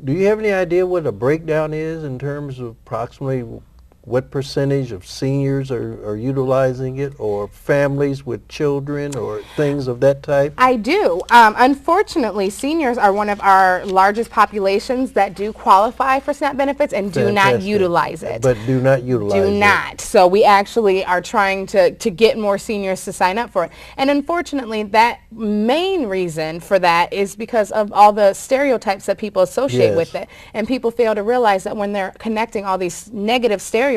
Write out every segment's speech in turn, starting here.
Do you have any idea what a breakdown is in terms of approximately what percentage of seniors are utilizing it, or families with children, or things of that type? I do. Unfortunately, seniors are one of our largest populations that do qualify for SNAP benefits and do not Fantastic. utilize it. But do not utilize Do it. not. So we actually are trying to get more seniors to sign up for it. And unfortunately, that main reason for that is because of all the stereotypes that people associate Yes. with it. And people fail to realize that when they're connecting all these negative stereotypes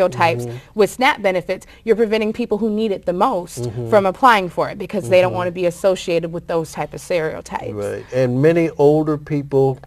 with SNAP benefits, you're preventing people who need it the most from applying for it because they don't want to be associated with those type of stereotypes. Right. And many older people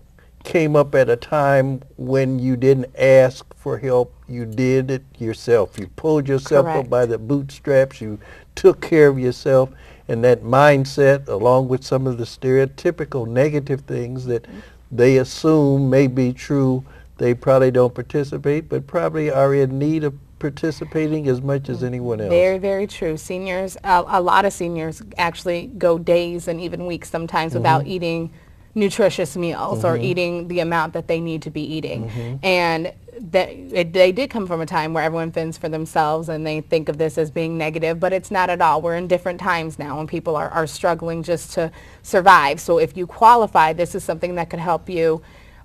came up at a time when you didn't ask for help. You did it yourself. You pulled yourself up Correct. by the bootstraps. You took care of yourself. And that mindset, along with some of the stereotypical negative things that they assume may be true, they probably don't participate, but probably are in need of participating as much as anyone else. Very, very true. Seniors, a lot of seniors actually go days and even weeks sometimes without eating nutritious meals or eating the amount that they need to be eating. And they did come from a time where everyone fends for themselves and they think of this as being negative, but it's not at all. We're in different times now when people are struggling just to survive. So if you qualify, this is something that could help you.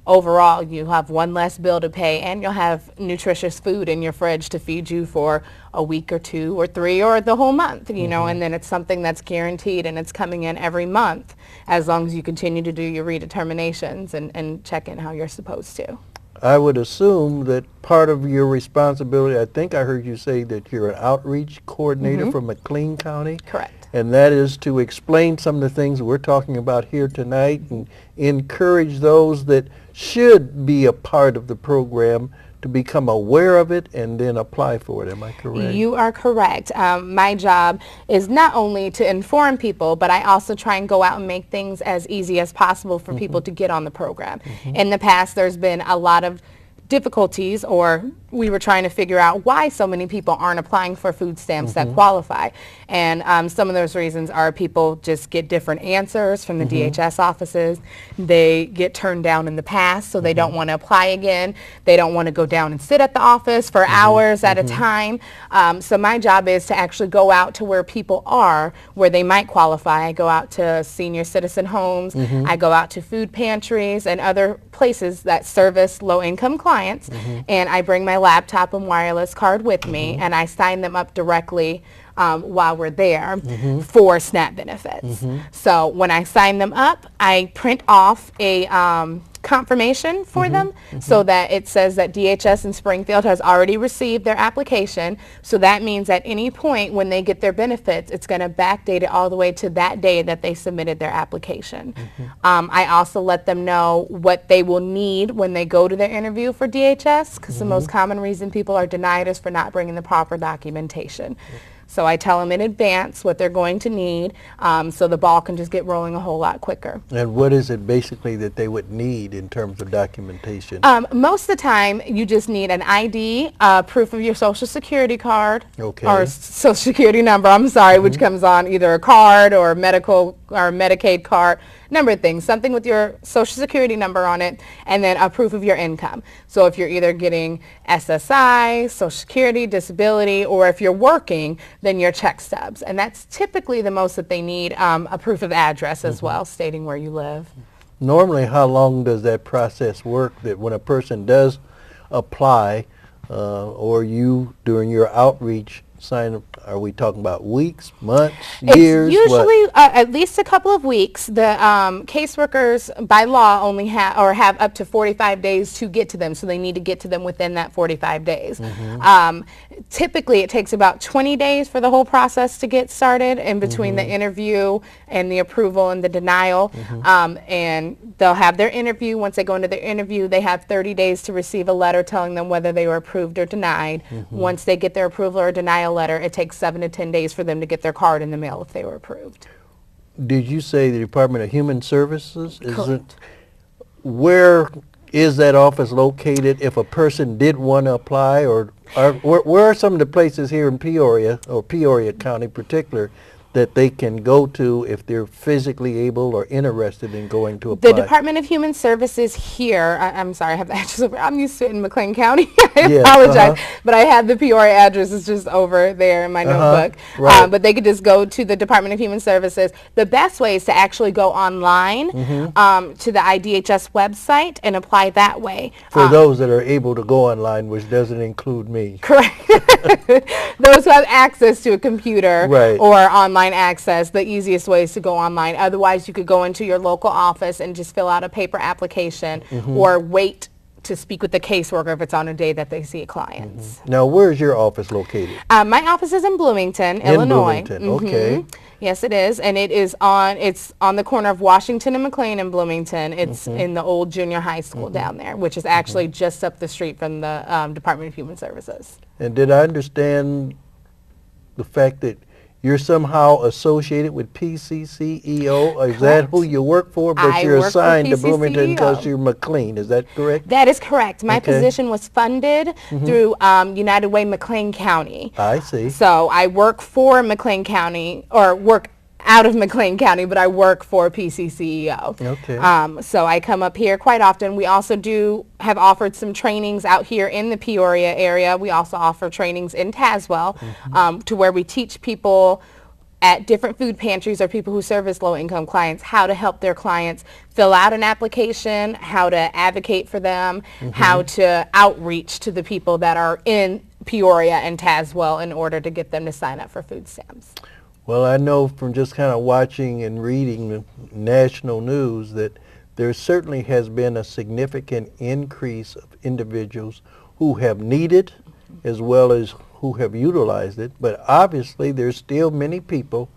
Overall, you'll have one less bill to pay, and you'll have nutritious food in your fridge to feed you for a week or 2 or 3 or the whole month, you know, and then it's something that's guaranteed and it's coming in every month as long as you continue to do your redeterminations and check in how you're supposed to. I would assume that part of your responsibility, I think I heard you say that you're an outreach coordinator for McLean County. Correct. And that is to explain some of the things we're talking about here tonight and encourage those that should be a part of the program to become aware of it and then apply for it. Am I correct? You are correct. My job is not only to inform people, but I also try and go out and make things as easy as possible for people to get on the program. In the past, there's been a lot of difficulties, or we were trying to figure out why so many people aren't applying for food stamps that qualify. And some of those reasons are people just get different answers from the DHS offices. They get turned down in the past, so they don't want to apply again. They don't want to go down and sit at the office for hours at a time. So my job is to actually go out to where people are, where they might qualify. I go out to senior citizen homes. I go out to food pantries and other places that service low-income clients, and I bring my laptop and wireless card with me, and I sign them up directly while we're there for SNAP benefits. So when I sign them up, I print off a confirmation for them so that it says that DHS in Springfield has already received their application. So that means at any point when they get their benefits, it's going to backdate it all the way to that day that they submitted their application. I also let them know what they will need when they go to their interview for DHS, because the most common reason people are denied is for not bringing the proper documentation. So I tell them in advance what they're going to need, so the ball can just get rolling a whole lot quicker. And what is it basically that they would need in terms of documentation? Most of the time, you just need an ID, proof of your Social Security card, or Social Security number, I'm sorry, which comes on either a card or a medical or Medicaid card, number of things, something with your Social Security number on it, and then a proof of your income. So if you're either getting SSI, Social Security, disability, or if you're working, then your check stubs. And that's typically the most that they need, a proof of address as well, stating where you live. Normally, how long does that process work, that when a person does apply, or you, during your outreach, sign up? Are we talking about weeks, months, years? It's usually at least a couple of weeks. The caseworkers by law only have up to 45 days to get to them, so they need to get to them within that 45 days. Typically, it takes about 20 days for the whole process to get started in between the interview and the approval and the denial. And they'll have their interview. Once they go into their interview, they have 30 days to receive a letter telling them whether they were approved or denied. Once they get their approval or denial letter, it takes 7 to 10 days for them to get their card in the mail if they were approved. Did you say the Department of Human Services? Correct. Where is that office located if a person did want to apply, or where are some of the places here in Peoria, or Peoria County in particular, that they can go to if they're physically able or interested in going to The apply? Department of Human Services here, I'm sorry, I have the address over. I'm used to it in McLean County. I Yes, apologize. But I had the Peoria address. It's just over there in my notebook. right. But they could just go to the Department of Human Services. The best way is to actually go online to the IDHS website and apply that way. For those that are able to go online, which doesn't include me. Correct. Those who have access to a computer Right. or online access, the easiest way is to go online. Otherwise, you could go into your local office and just fill out a paper application or wait to speak with the caseworker if it's on a day that they see clients. Now, where is your office located? My office is in Bloomington, Illinois. Bloomington, okay. Yes, it is, and it's on the corner of Washington and McLean in Bloomington. It's in the old junior high school down there, which is actually just up the street from the Department of Human Services. And did I understand the fact that you're somehow associated with PCCEO? Is that who you work for? But you're work for assigned to Bloomington PCCEO. because you're McLean. Is that correct? That is correct. My Okay. position was funded through United Way McLean County. I see. So I work for McLean County, or work out of McLean County, but I work for PCCEO. Okay. So I come up here quite often. We also have offered some trainings out here in the Peoria area. We also offer trainings in Tazewell to where we teach people at different food pantries or people who service low-income clients how to help their clients fill out an application, how to advocate for them, how to outreach to the people that are in Peoria and Tazewell in order to get them to sign up for food stamps. Well, I know from just kind of watching and reading the national news that there certainly has been a significant increase of individuals who have needed as well as who have utilized it. But obviously there's still many people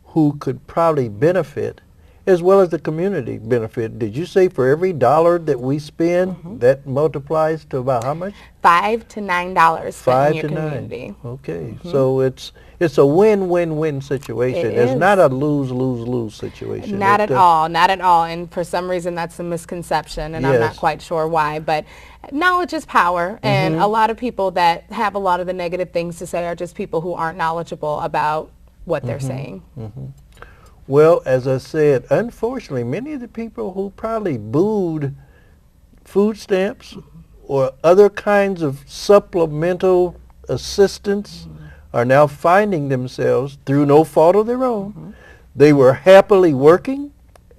who could probably benefit as well as the community benefit. Did you say for every dollar that we spend, that multiplies to about how much? $5 to $9 spent in your $5 to community. $9. Okay, so it's a win-win-win situation. It It's is. not a lose-lose-lose situation. Not at all, not at all. And for some reason that's a misconception, and I'm not Yes. quite sure why. But knowledge is power, and a lot of people that have a lot of the negative things to say are just people who aren't knowledgeable about what they're saying. Well, as I said, unfortunately, many of the people who probably booed food stamps or other kinds of supplemental assistance are now finding themselves, through no fault of their own, they were happily working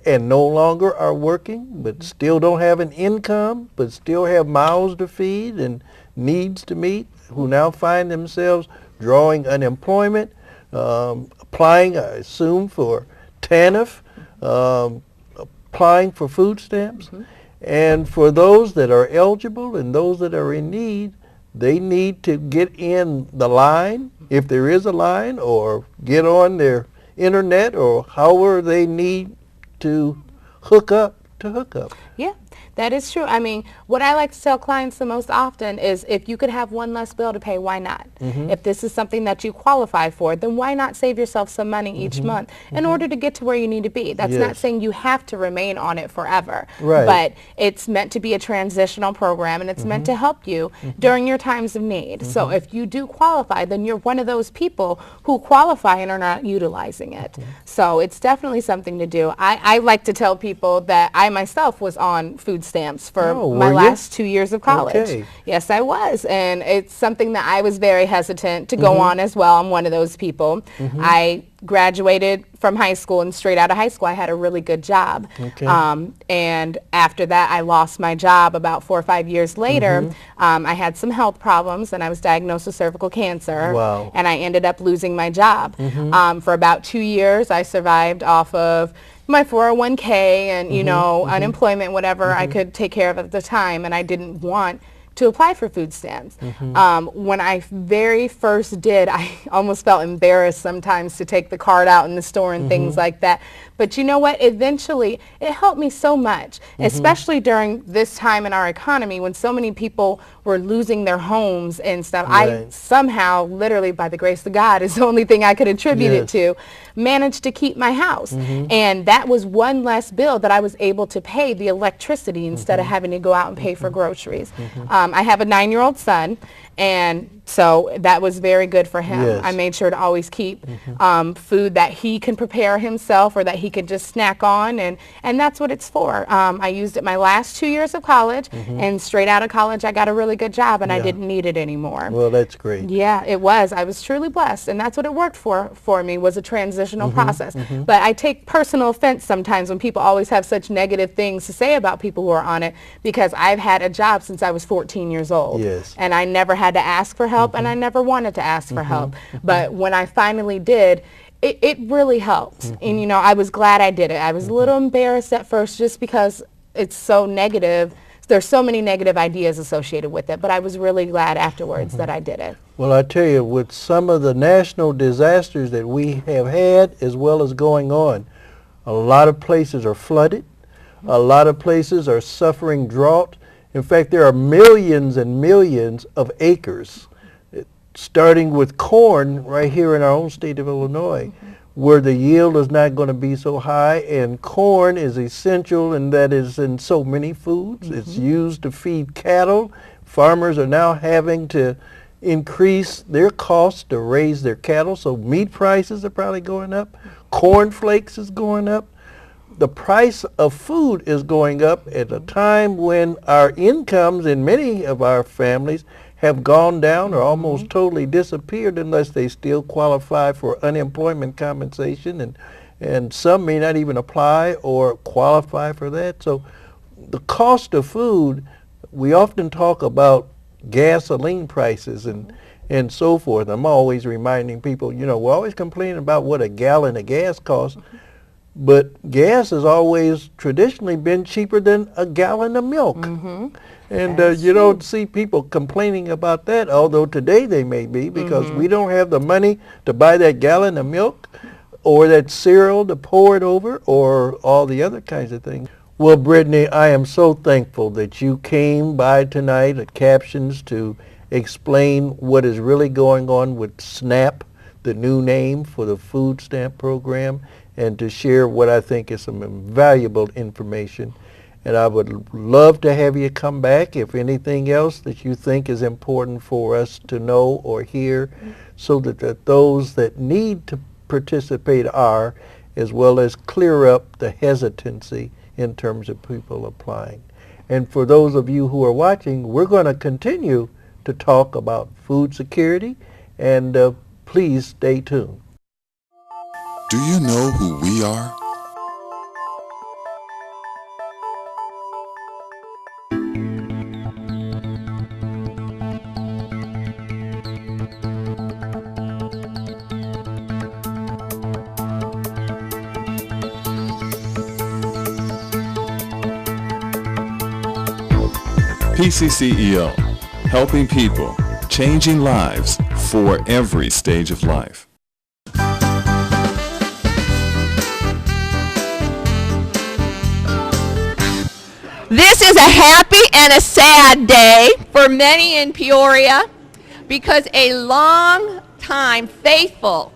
and no longer are working, but still don't have an income, but still have mouths to feed and needs to meet, who now find themselves drawing unemployment, applying, I assume, for TANF, applying for food stamps. And for those that are eligible and those that are in need, they need to get in the line, if there is a line, or get on their internet, or however they need to hook up. Yeah, that is true. I mean, what I like to tell clients the most often is if you could have one less bill to pay, why not? If this is something that you qualify for, then why not save yourself some money each month in order to get to where you need to be? That's not Yes. saying you have to remain on it forever, Right. but it's meant to be a transitional program, and it's meant to help you during your times of need. So if you do qualify, then you're one of those people who qualify and are not utilizing it. So it's definitely something to do. I like to tell people that I myself was on food stamps for Oh, my were you? last 2 years of college. Okay. Yes, I was. And it's something that I was very hesitant to go on as well. I'm one of those people. I graduated from high school, and straight out of high school I had a really good job. Okay. And after that I lost my job about 4 or 5 years later. I had some health problems, and I was diagnosed with cervical cancer. Wow. And I ended up losing my job. For about 2 years I survived off of my 401k and, you know, unemployment, whatever I could take care of at the time, and I didn't want to apply for food stamps. When I very first did, I almost felt embarrassed sometimes to take the card out in the store and things like that. But you know what? Eventually, it helped me so much, especially during this time in our economy when so many people were losing their homes and stuff. I somehow, literally by the grace of God, is the only thing I could attribute it to, managed to keep my house. And that was one less bill that I was able to pay, the electricity, instead of having to go out and pay for groceries. I have a 9-year-old son, and so that was very good for him. I made sure to always keep food that he can prepare himself or that he could just snack on, and that's what it's for. I used it my last 2 years of college, and straight out of college I got a really good job, and I didn't need it anymore. Well, that's great. Yeah, it was. I was truly blessed, and that's what it worked for me, was a transitional process. But I take personal offense sometimes when people always have such negative things to say about people who are on it, because I've had a job since I was 14 years old. And I never had to ask for help, and I never wanted to ask for help. But when I finally did, it really helped. And you know, I was glad I did it. I was a little embarrassed at first just because it's so negative. There's so many negative ideas associated with it, but I was really glad afterwards that I did it. Well, I tell you, with some of the national disasters that we have had as well as going on, a lot of places are flooded. A lot of places are suffering drought. In fact, there are millions and millions of acres, starting with corn right here in our own state of Illinois, where the yield is not going to be so high, and corn is essential, and that is in so many foods. It's used to feed cattle. Farmers are now having to increase their costs to raise their cattle, so meat prices are probably going up. Corn flakes is going up. The price of food is going up at a time when our incomes in many of our families have gone down or almost totally disappeared, unless they still qualify for unemployment compensation, and some may not even apply or qualify for that. So the cost of food, we often talk about gasoline prices and so forth. I'm always reminding people, you know, we're always complaining about what a gallon of gas costs, but gas has always traditionally been cheaper than a gallon of milk. And you don't see people complaining about that, although today they may be, because we don't have the money to buy that gallon of milk or that cereal to pour it over or all the other kinds of things. Well, Brittani, I am so thankful that you came by tonight at Captions to explain what is really going on with SNAP, the new name for the food stamp program, and to share what I think is some invaluable information. And I would love to have you come back if anything else that you think is important for us to know or hear, so that those that need to participate are, as well as clear up the hesitancy in terms of people applying. And for those of you who are watching, we're going to continue to talk about food security, and please stay tuned. Do you know who we are? PCCEO, helping people, changing lives for every stage of life. This is a happy and a sad day for many in Peoria, because a long-time, faithful,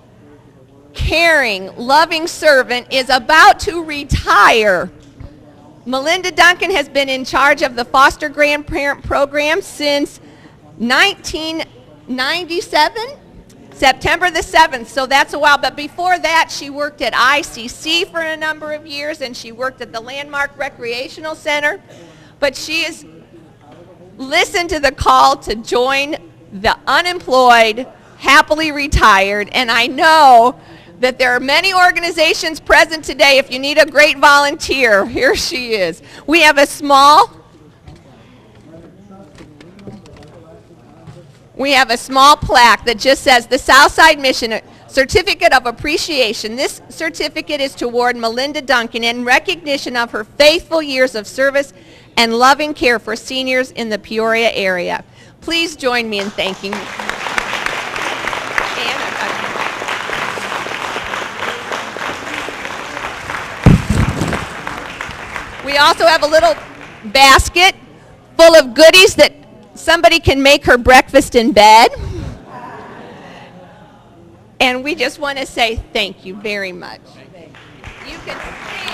caring, loving servant is about to retire. Melinda Duncan has been in charge of the foster grandparent program since 1997, September the 7th, so that's a while. But before that, she worked at ICC for a number of years, and she worked at the Landmark Recreational Center. But she has listened to the call to join the unemployed, happily retired, and I know that there are many organizations present today. If you need a great volunteer, here she is. We have a small plaque that just says the Southside Mission Certificate of Appreciation. This certificate is to award Melinda Duncan in recognition of her faithful years of service and loving care for seniors in the Peoria area. Please join me in thanking also have a little basket full of goodies that somebody can make her breakfast in bed. And we just want to say thank you very much. You can